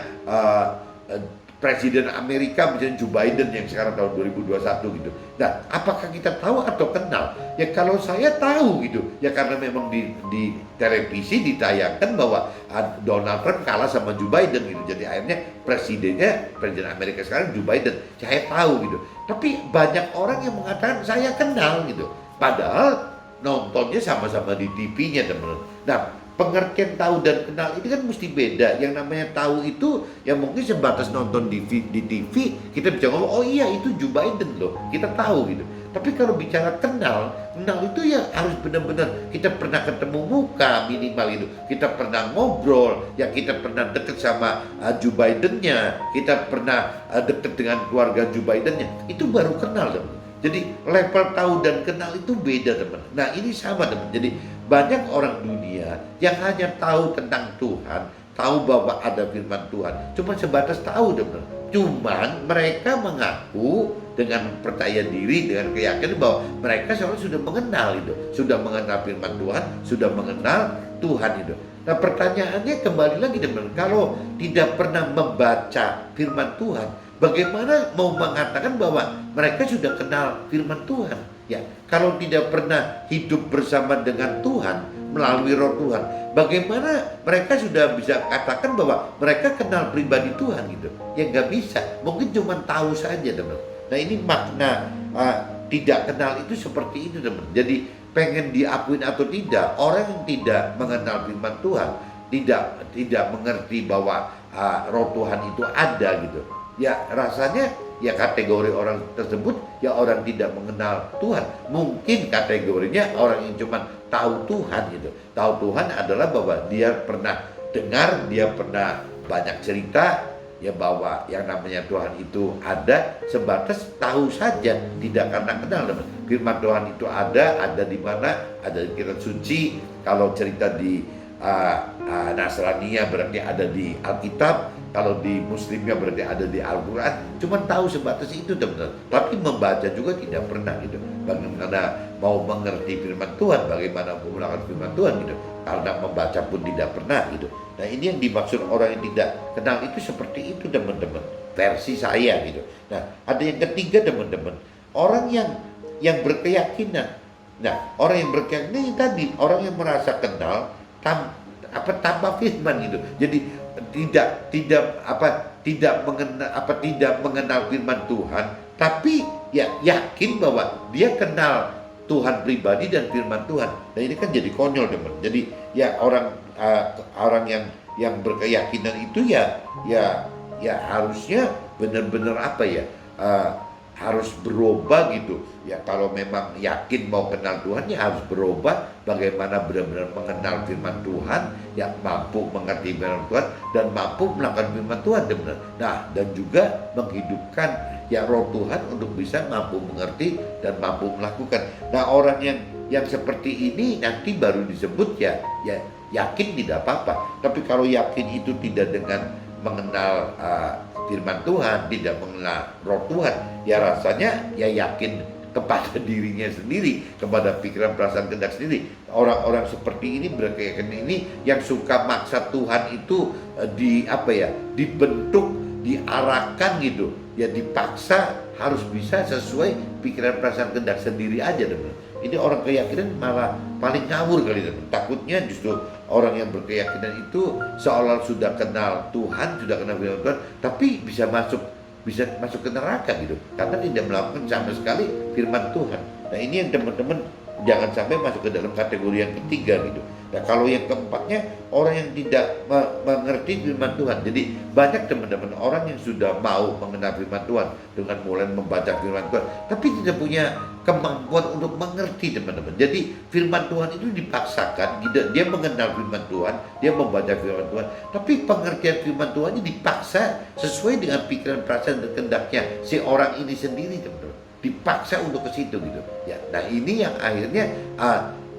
A: Presiden Amerika misalnya Joe Biden yang sekarang tahun 2021 gitu. Nah, apakah kita tahu atau kenal? Ya kalau saya tahu gitu, ya karena memang di televisi ditayangkan bahwa Donald Trump kalah sama Joe Biden gitu. Jadi akhirnya Presiden Amerika sekarang Joe Biden. Saya tahu gitu. Tapi banyak orang yang mengatakan saya kenal gitu. Padahal nontonnya sama-sama di TV-nya, teman-teman. Nah, pengertian tahu dan kenal ini kan mesti beda. Yang namanya tahu itu ya mungkin sebatas nonton di TV, kita bisa ngomong, oh iya itu Joe Biden loh, kita tahu gitu. Tapi kalau bicara kenal itu ya harus benar-benar kita pernah ketemu muka minimal itu, kita pernah ngobrol, ya kita pernah deket sama Joe Biden-nya, kita pernah deket dengan keluarga Joe Biden-nya, itu baru kenal, teman. Jadi level tahu dan kenal itu beda, teman. Nah ini sama, teman. Jadi banyak orang dunia yang hanya tahu tentang Tuhan tahu bahwa ada firman Tuhan, cuma sebatas tahu, teman. Cuman mereka mengaku dengan percaya diri, dengan keyakinan bahwa mereka seolah sudah mengenal itu, sudah mengenal firman Tuhan, sudah mengenal Tuhan itu. Nah, pertanyaannya kembali lagi, teman, kalau tidak pernah membaca firman Tuhan, bagaimana mau mengatakan bahwa mereka sudah kenal firman Tuhan? Ya, kalau tidak pernah hidup bersama dengan Tuhan melalui Roh Tuhan, bagaimana mereka sudah bisa katakan bahwa mereka kenal pribadi Tuhan gitu? Ya nggak bisa, mungkin cuma tahu saja, teman. Nah, ini makna tidak kenal itu seperti itu, teman. Jadi pengen diakuin atau tidak, orang yang tidak mengenal firman Tuhan, tidak mengerti bahwa Roh Tuhan itu ada gitu. Ya rasanya ya kategori orang tersebut ya orang tidak mengenal Tuhan. Mungkin kategorinya orang yang cuma tahu Tuhan gitu. Tahu Tuhan adalah bahwa dia pernah dengar, dia pernah banyak cerita ya bahwa yang namanya Tuhan itu ada, sebatas tahu saja, tidak karena kenal, teman. Firman Tuhan itu ada di mana? Ada di kitab suci. Kalau cerita di Nasrania berarti ada di Alkitab. Kalau di Muslimnya berarti ada di Al-Quran. Cuma tahu sebatas itu, teman-teman. Tapi membaca juga tidak pernah gitu. Bagaimana mau mengerti firman Tuhan, bagaimana menggunakan firman Tuhan gitu. Karena membaca pun tidak pernah gitu. Nah, ini yang dimaksud orang yang tidak kenal itu seperti itu, teman-teman. Versi saya gitu. Nah, ada yang ketiga, teman-teman. Orang yang berkeyakinan. Nah, orang yang berkeyakinan ini tadi, orang yang merasa kenal tanpa firman gitu. Jadi tidak mengenal firman Tuhan, tapi ya yakin bahwa dia kenal Tuhan pribadi dan firman Tuhan. Nah, ini kan jadi konyol, teman. Jadi ya orang yang berkeyakinan itu ya harusnya benar-benar harus berubah gitu. Ya kalau memang yakin mau kenal Tuhan ya harus berubah, bagaimana benar-benar mengenal firman Tuhan, ya mampu mengerti firman Tuhan dan mampu melakukan firman Tuhan, benar. Nah, dan juga menghidupkan ya Roh Tuhan untuk bisa mampu mengerti dan mampu melakukan. Nah, orang yang seperti ini nanti baru disebut ya yakin tidak apa-apa. Tapi kalau yakin itu tidak dengan mengenal firman Tuhan, tidak mengenal Roh Tuhan, ya rasanya ya yakin kepada dirinya sendiri, kepada pikiran, perasaan, kehendak sendiri. Orang-orang seperti ini, berkeyakinan ini, yang suka maksa Tuhan itu dibentuk, diarahkan gitu, ya dipaksa harus bisa sesuai pikiran, perasaan, kehendak sendiri aja, teman. Ini orang keyakinan malah paling ngawur kali, teman. Takutnya justru orang yang berkeyakinan itu seolah sudah kenal Tuhan, sudah kenal firman Tuhan, tapi bisa masuk ke neraka gitu, karena tidak melakukan sama sekali firman Tuhan. Nah, ini yang teman-teman jangan sampai masuk ke dalam kategori yang ketiga gitu. Nah, kalau yang keempatnya orang yang tidak mengerti firman Tuhan. Jadi banyak teman-teman orang yang sudah mau mengenal firman Tuhan dengan mulai membaca firman Tuhan, tapi tidak punya kemampuan untuk mengerti, teman-teman. Jadi firman Tuhan itu dipaksakan, dia mengenal firman Tuhan, dia membaca firman Tuhan, tapi pengertian firman Tuhannya dipaksa sesuai dengan pikiran, perasaan, dan kehendaknya si orang ini sendiri, teman-teman. Dipaksa untuk ke situ gitu. Ya, nah ini yang akhirnya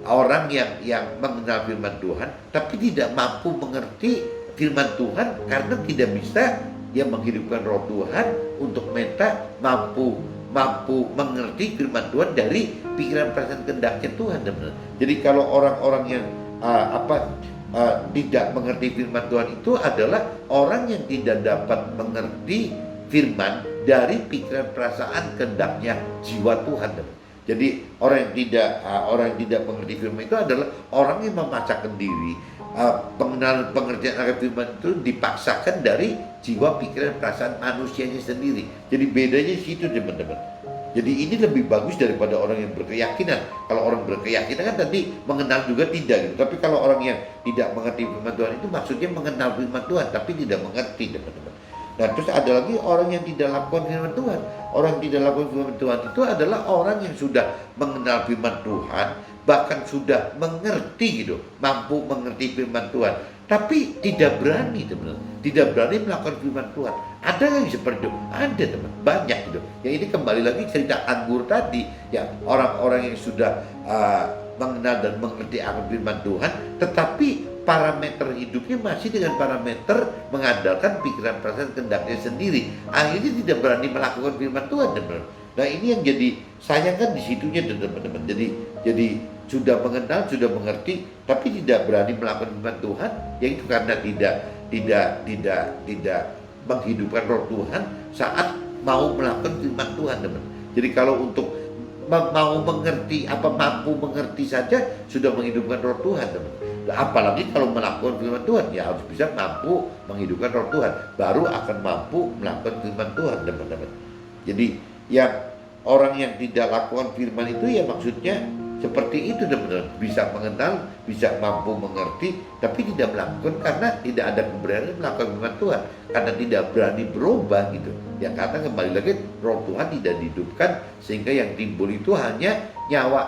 A: orang yang mengenal firman Tuhan tapi tidak mampu mengerti firman Tuhan karena tidak bisa ya menghidupkan Roh Tuhan untuk minta mampu mengerti firman Tuhan dari pikiran, perasaan, kehendaknya Tuhan, teman-teman. Jadi kalau orang-orang yang tidak mengerti firman Tuhan itu adalah orang yang tidak dapat mengerti firman dari pikiran, perasaan, kehendaknya jiwa Tuhan, teman. Jadi orang yang tidak mengerti firman itu adalah orang yang memaksakan diri, pengertian akan firman itu dipaksakan dari jiwa, pikiran, perasaan manusianya sendiri. Jadi bedanya di situ, teman-teman. Jadi ini lebih bagus daripada orang yang berkeyakinan. Kalau orang berkeyakinan kan tadi mengenal juga tidak gitu. Tapi kalau orang yang tidak mengerti firman Tuhan itu maksudnya mengenal firman Tuhan tapi tidak mengerti, teman-teman. Nah, terus ada lagi orang yang tidak lakukan firman Tuhan. Orang yang tidak lakukan firman Tuhan itu adalah orang yang sudah mengenal firman Tuhan, bahkan sudah mengerti gitu, mampu mengerti firman Tuhan, tapi tidak berani, teman-teman. Tidak berani melakukan firman Tuhan. Ada yang seperti itu? Ada, teman, banyak gitu. Ya ini kembali lagi cerita anggur tadi, ya orang-orang yang sudah mengenal dan mengerti akan firman Tuhan, tetapi parameter hidupnya masih dengan parameter mengandalkan pikiran perasaan kehendaknya sendiri. Akhirnya tidak berani melakukan firman Tuhan, teman-teman. Nah ini yang jadi sayang kan di situnya, teman-teman. Jadi sudah mengenal, sudah mengerti, tapi tidak berani melakukan firman Tuhan, yaitu karena tidak menghidupkan roh Tuhan saat mau melakukan firman Tuhan, teman-teman. Jadi kalau untuk mau mengerti, mampu mengerti saja sudah menghidupkan roh Tuhan, teman-teman. Apalagi kalau melakukan firman Tuhan, ya harus bisa mampu menghidupkan roh Tuhan, baru akan mampu melakukan firman Tuhan, teman-teman. Jadi yang orang yang tidak lakukan firman itu ya maksudnya seperti itu, teman-teman. Bisa mengenal, bisa mampu mengerti, tapi tidak melakukan karena tidak ada keberanian melakukan firman Tuhan, karena tidak berani berubah gitu. Ya karena kembali lagi roh Tuhan tidak dihidupkan, sehingga yang timbul itu hanya nyawa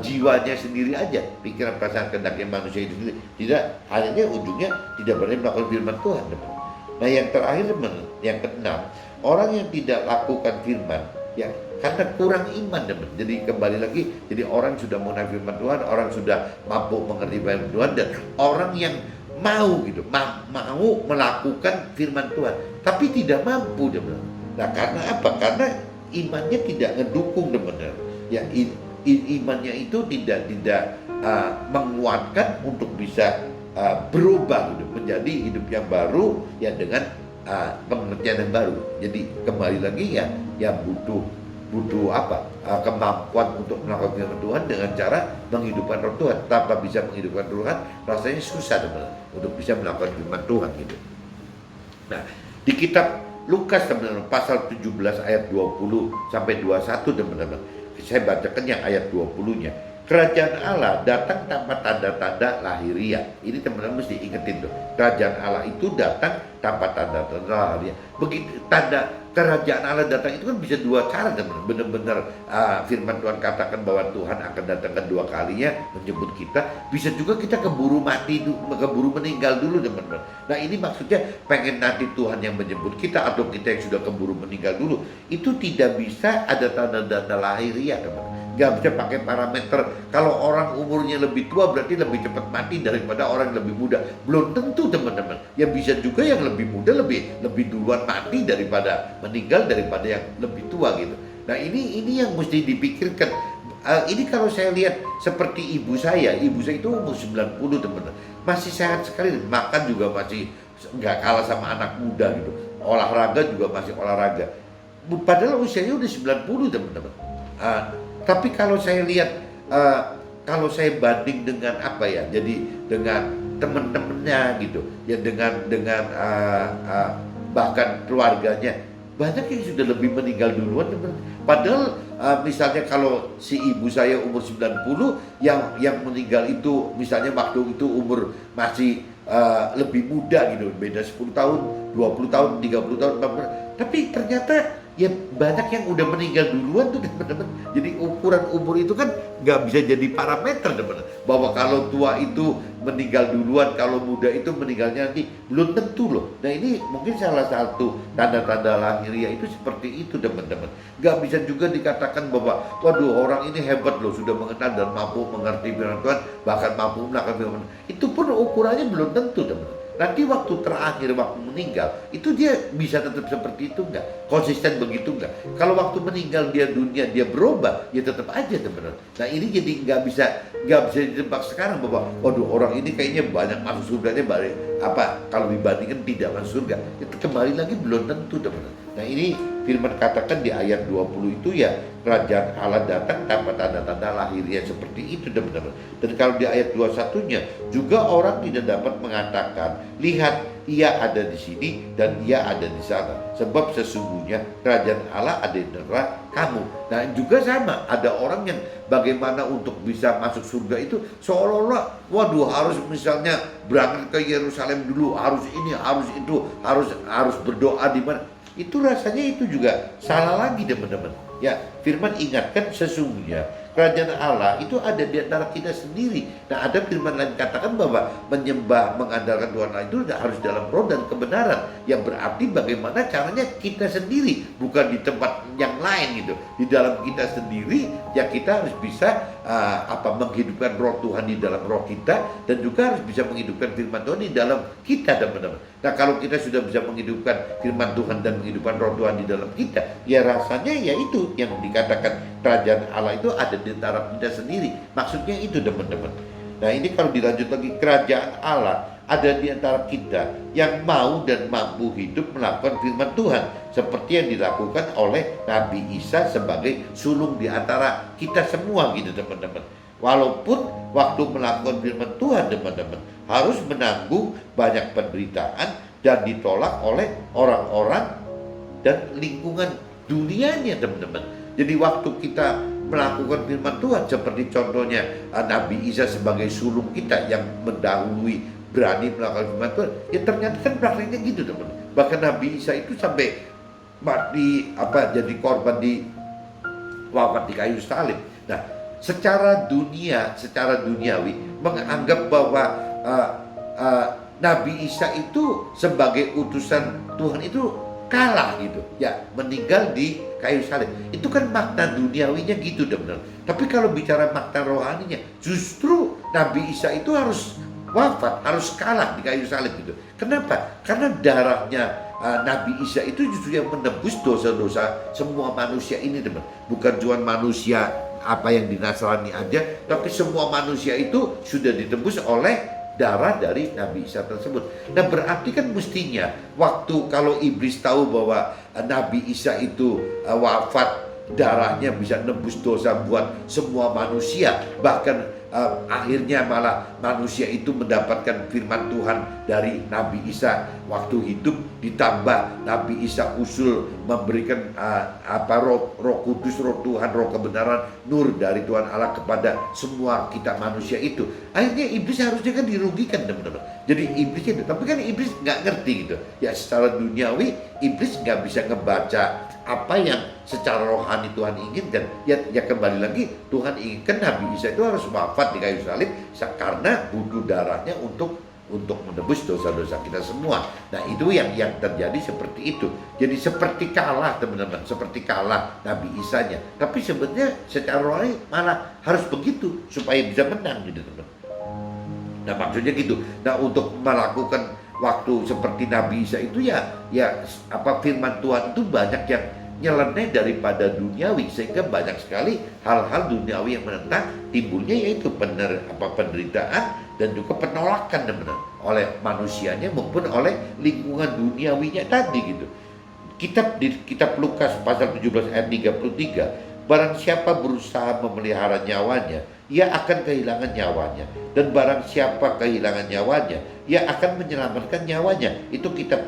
A: jiwanya sendiri aja, pikiran perasaan kehendaknya manusia itu sendiri. Tidak, akhirnya ujungnya tidak berani melakukan firman Tuhan, teman. Nah yang terakhir, teman, yang keenam, orang yang tidak lakukan firman ya karena kurang iman, teman. Jadi kembali lagi, jadi orang sudah mengenal firman Tuhan, orang sudah mampu mengerti firman Tuhan, dan orang yang mau gitu, mau melakukan firman Tuhan tapi tidak mampu, teman. Nah karena apa? Karena imannya tidak ngedukung, teman. Ya imannya itu tidak menguatkan untuk bisa berubah gitu, menjadi hidup yang baru ya dengan pengertian yang baru. Jadi kembali lagi ya butuh kemampuan untuk melakukan firman Tuhan dengan cara menghidupkan roh Tuhan. Tanpa bisa menghidupkan roh Tuhan rasanya susah, teman, untuk bisa melakukan firman Tuhan gitu. Nah di kitab Lukas, teman-teman, pasal 17 ayat 20 sampai 21, teman-teman. Saya bacakan yang ayat 20-nya. Kerajaan Allah datang tanpa tanda-tanda lahiriah. Ini teman-teman mesti ingetin tuh. Kerajaan Allah itu datang tanpa tanda-tanda lahiriah. Begitu tanda kerajaan Allah datang itu kan bisa dua cara, teman-teman. Benar-benar firman Tuhan katakan bahwa Tuhan akan datang kedua kalinya menjemput kita. Bisa juga kita keburu mati, keburu meninggal dulu, teman-teman. Nah ini maksudnya pengen nanti Tuhan yang menjemput kita atau kita yang sudah keburu meninggal dulu. Itu tidak bisa ada tanda-tanda lahiriah, teman-teman. Gak bisa pakai parameter kalau orang umurnya lebih tua berarti lebih cepat mati daripada orang yang lebih muda. Belum tentu, teman-teman. Ya bisa juga yang lebih muda lebih duluan mati daripada meninggal daripada yang lebih tua gitu. Nah ini yang mesti dipikirkan. Ini kalau saya lihat seperti ibu saya itu umur 90, teman-teman. Masih sehat sekali, makan juga masih nggak kalah sama anak muda gitu. Olahraga juga masih olahraga. Padahal usianya udah 90, teman-teman. Tapi kalau saya lihat, kalau saya banding dengan jadi dengan teman-temannya gitu, ya dengan bahkan keluarganya, banyak yang sudah lebih meninggal duluan, teman. Padahal misalnya kalau si ibu saya umur 90, yang meninggal itu misalnya waktu itu umur masih lebih muda gitu, beda 10 tahun, 20 tahun, 30 tahun, 40 tahun. Tapi ternyata ya banyak yang udah meninggal duluan tuh, teman-teman. Jadi ukuran umur itu kan nggak bisa jadi parameter, teman-teman. Bahwa kalau tua itu meninggal duluan, kalau muda itu meninggalnya nanti, belum tentu loh. Nah ini mungkin salah satu tanda-tanda lahiriah itu seperti itu, teman-teman. Nggak bisa juga dikatakan bahwa waduh orang ini hebat loh, sudah mengenal dan mampu mengerti firman Tuhan, bahkan mampu melakukan firman. Itu pun ukurannya belum tentu, teman-teman. Nanti waktu terakhir, waktu meninggal, itu dia bisa tetap seperti itu nggak? Konsisten begitu nggak? Kalau waktu meninggal dia dunia, dia berubah, ya tetap aja, teman-teman. Nah ini jadi nggak bisa ditebak sekarang bahwa, waduh orang ini kayaknya banyak masuk surganya, kalau dibandingkan tidak masuk surga. Itu kembali lagi belum tentu, teman-teman. Nah ini firman katakan di ayat 20 itu ya, kerajaan Allah datang tanpa tanda-tanda lahiriah seperti itu, teman-teman. Dan kalau di ayat 21-nya juga orang tidak dapat mengatakan, lihat ia ada di sini dan ia ada di sana, sebab sesungguhnya kerajaan Allah ada di antara kamu. Nah juga sama, ada orang yang bagaimana untuk bisa masuk surga itu seolah-olah waduh harus misalnya berangkat ke Yerusalem dulu, harus ini, harus itu, harus berdoa di mana. Itu rasanya itu juga salah lagi, teman-teman. Ya, firman ingatkan sesungguhnya kerajaan Allah itu ada di antara kita sendiri. Nah, ada firman lain katakan bahwa menyembah, mengandalkan Tuhan Allah itu harus dalam roh dan kebenaran. Yang berarti bagaimana caranya kita sendiri, bukan di tempat yang lain gitu. Di dalam kita sendiri, ya kita harus bisa menghidupkan roh Tuhan di dalam roh kita, dan juga harus bisa menghidupkan firman Tuhan di dalam kita, teman-teman. Nah, kalau kita sudah bisa menghidupkan firman Tuhan dan menghidupkan roh Tuhan di dalam kita, ya rasanya ya itu yang dikatakan kerajaan Allah itu ada di antara kita sendiri. Maksudnya itu, teman-teman. Nah, ini kalau dilanjut lagi, kerajaan Allah ada di antara kita yang mau dan mampu hidup melakukan firman Tuhan, seperti yang dilakukan oleh Nabi Isa sebagai sulung di antara kita semua gitu, teman-teman. Walaupun waktu melakukan firman Tuhan, teman-teman, harus menanggung banyak penderitaan dan ditolak oleh orang-orang dan lingkungan dunianya, teman-teman. Jadi waktu kita melakukan firman Tuhan, seperti contohnya Nabi Isa sebagai sulung kita yang mendahului berani melakukan firman Tuhan, ya ternyata kan prakteknya gitu, teman. Bahkan Nabi Isa itu sampai mati jadi korban di wafat di kayu salib. Nah, secara duniawi menganggap bahwa Nabi Isa itu sebagai utusan Tuhan itu kalah gitu, ya meninggal di kayu salib. Itu kan makna duniawinya gitu, teman-teman. Tapi kalau bicara makna rohaninya, justru Nabi Isa itu harus wafat, harus kalah di kayu salib gitu. Kenapa? Karena darahnya Nabi Isa itu justru yang menebus dosa-dosa semua manusia ini, teman. Bukan cuma manusia apa yang di Nasrani aja, tapi semua manusia itu sudah ditebus oleh darah dari Nabi Isa tersebut. Nah, berarti kan mestinya waktu kalau iblis tahu bahwa Nabi Isa itu wafat, darahnya bisa nebus dosa buat semua manusia, bahkan akhirnya malah manusia itu mendapatkan firman Tuhan dari Nabi Isa waktu hidup, ditambah Nabi Isa usul memberikan roh kudus, roh Tuhan, roh kebenaran, nur dari Tuhan Allah kepada semua kita manusia itu. Akhirnya iblis harusnya kan dirugikan, teman-teman. Jadi iblis itu, tapi kan iblis nggak ngerti gitu. Ya secara duniawi iblis nggak bisa ngebaca apa yang secara rohani Tuhan inginkan. Ya kembali lagi, Tuhan inginkan Nabi Isa itu harus wafat di kayu salib karena butuh darahnya untuk menebus dosa-dosa kita semua. Nah, itu yang terjadi seperti itu. Jadi seperti kalah, teman-teman, seperti kalah Nabi Isanya. Tapi sebenarnya secara rohani malah harus begitu supaya bisa menang gitu, teman. Nah, maksudnya gitu. Nah, untuk melakukan waktu seperti Nabi Isa itu ya firman Tuhan itu banyak yang nyeleneh daripada duniawi, sehingga banyak sekali hal-hal duniawi yang menentang, timbulnya yaitu penderitaan dan juga penolakan, teman-teman, oleh manusianya maupun oleh lingkungan duniawinya tadi gitu. Di kitab Lukas pasal 17 ayat 33, barang siapa berusaha memelihara nyawanya, ia akan kehilangan nyawanya, dan barang siapa kehilangan nyawanya, ia akan menyelamatkan nyawanya. Itu kitab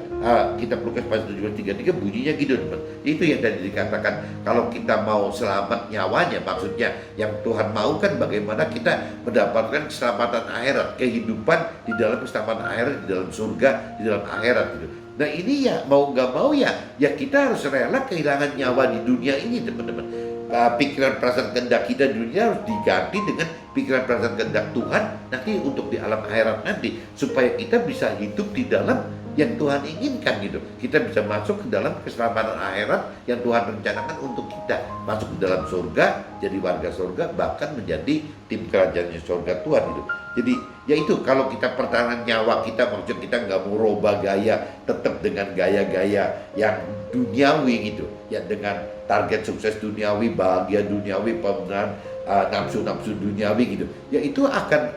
A: Lukas pasal 17:33 bunyinya gitu, teman. Itu yang tadi dikatakan, kalau kita mau selamat nyawanya, maksudnya yang Tuhan mau kan bagaimana kita mendapatkan keselamatan akhirat, kehidupan di dalam keselamatan akhirat, di dalam surga, di dalam akhirat gitu. Nah, ini ya mau nggak mau ya kita harus rela kehilangan nyawa di dunia ini, teman-teman. Pikiran perasaan kehendak kita di dunia harus diganti dengan pikiran perasaan kehendak Tuhan nanti untuk di alam akhirat nanti, supaya kita bisa hidup di dalam yang Tuhan inginkan gitu. Kita bisa masuk ke dalam keselamatan akhirat yang Tuhan rencanakan untuk kita, masuk ke dalam surga, jadi warga surga, bahkan menjadi tim kerajaannya surga Tuhan gitu. Jadi ya itu, kalau kita pertahanan nyawa kita, maksud kita nggak mau rubah gaya, tetap dengan gaya-gaya yang duniawi gitu ya, dengan target sukses duniawi, bahagia duniawi, pemenuhan nafsu-nafsu duniawi gitu. Ya itu akan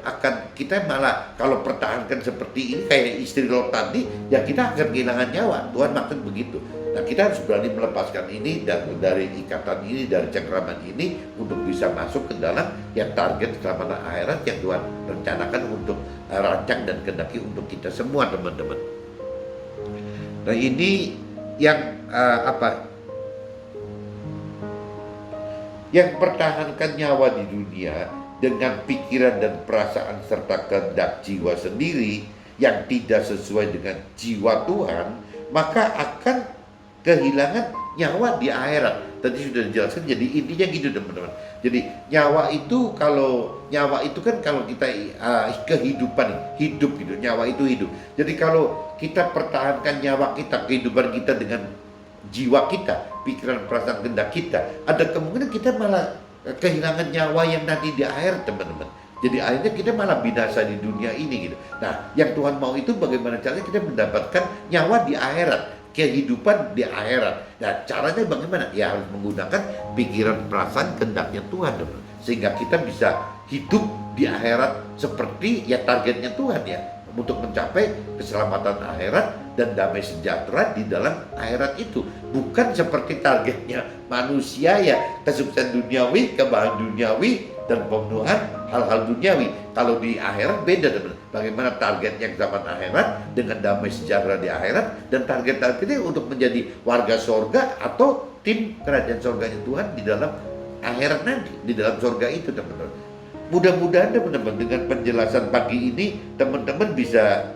A: kita malah kalau pertahankan seperti ini kayak istri Lot tadi, ya kita akan kehilangan nyawa. Tuhan maksud begitu. Nah, kita harus berani melepaskan ini dari ikatan ini, dari cengkraman ini, untuk bisa masuk ke dalam yang target keselamatan akhirat yang Tuhan rencanakan untuk rancang dan kehendaki untuk kita semua, teman-teman. Nah, ini yang yang pertahankan nyawa di dunia dengan pikiran dan perasaan serta kehendak jiwa sendiri yang tidak sesuai dengan jiwa Tuhan, maka akan kehilangan nyawa di akhirat. Tadi sudah dijelaskan, jadi intinya gitu teman-teman. Jadi nyawa itu kan kalau kita kehidupan, hidup gitu, nyawa itu hidup. Jadi kalau kita pertahankan nyawa kita, kehidupan kita dengan jiwa kita, pikiran, perasaan, kehendak kita, ada kemungkinan kita malah kehilangan nyawa yang nanti di akhirat teman-teman. Jadi akhirnya kita malah binasa di dunia ini gitu. Nah, yang Tuhan mau itu bagaimana caranya kita mendapatkan nyawa di akhirat, kehidupan di akhirat. Nah, caranya bagaimana? Ya harus menggunakan pikiran, perasaan, kehendaknya Tuhan, teman-teman. Sehingga kita bisa hidup di akhirat seperti ya targetnya Tuhan ya, untuk mencapai keselamatan akhirat dan damai sejahtera di dalam akhirat itu. Bukan seperti targetnya manusia ya, kesuksesan duniawi, kebahagiaan duniawi, dan pemenuhan hal-hal duniawi. Kalau di akhirat beda teman. Bagaimana targetnya zaman akhirat dengan damai sejahtera di akhirat, dan targetnya untuk menjadi warga sorga atau tim kerajaan sorganya Tuhan di dalam akhirat nanti, di dalam sorga itu teman-teman. Mudah-mudahan teman-teman dengan penjelasan pagi ini teman-teman bisa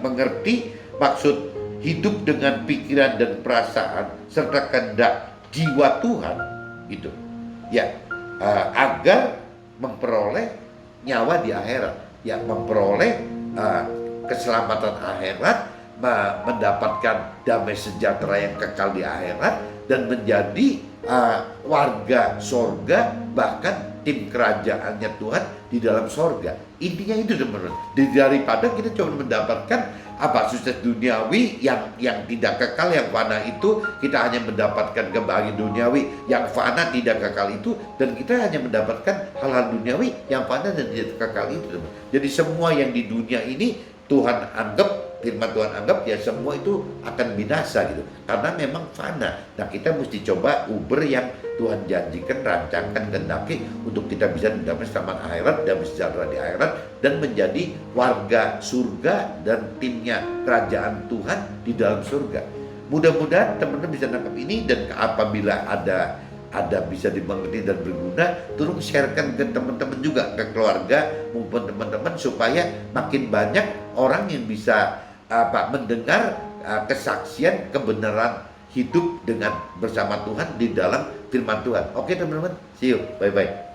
A: mengerti maksud hidup dengan pikiran dan perasaan serta kehendak jiwa Tuhan gitu ya, agar memperoleh nyawa di akhirat ya, memperoleh keselamatan akhirat, mendapatkan damai sejahtera yang kekal di akhirat, dan menjadi warga sorga, bahkan tim kerajaannya Tuhan di dalam sorga. Intinya itu teman-teman, daripada kita cuma mendapatkan sukses duniawi yang tidak kekal, yang fana itu, kita hanya mendapatkan kebahagiaan duniawi yang fana tidak kekal itu, dan kita hanya mendapatkan hal-hal duniawi yang fana dan tidak kekal itu teman. Jadi semua yang di dunia ini Tuhan anggap, firman Tuhan anggap ya semua itu akan binasa gitu, karena memang fana. Nah, kita mesti coba uber yang Tuhan janjikan, rancangkan, kehendaki untuk kita bisa mendapat keselamatan akhirat, damai sejahtera di akhirat, dan menjadi warga surga dan timnya kerajaan Tuhan di dalam surga. Mudah-mudahan teman-teman bisa nangkap ini, dan apabila ada bisa dimengerti dan berguna, tolong sharekan ke teman-teman juga, ke keluarga maupun teman-teman, supaya makin banyak orang yang bisa mendengar kesaksian kebenaran hidup dengan bersama Tuhan di dalam firman Tuhan. Oke teman-teman, see you, bye-bye.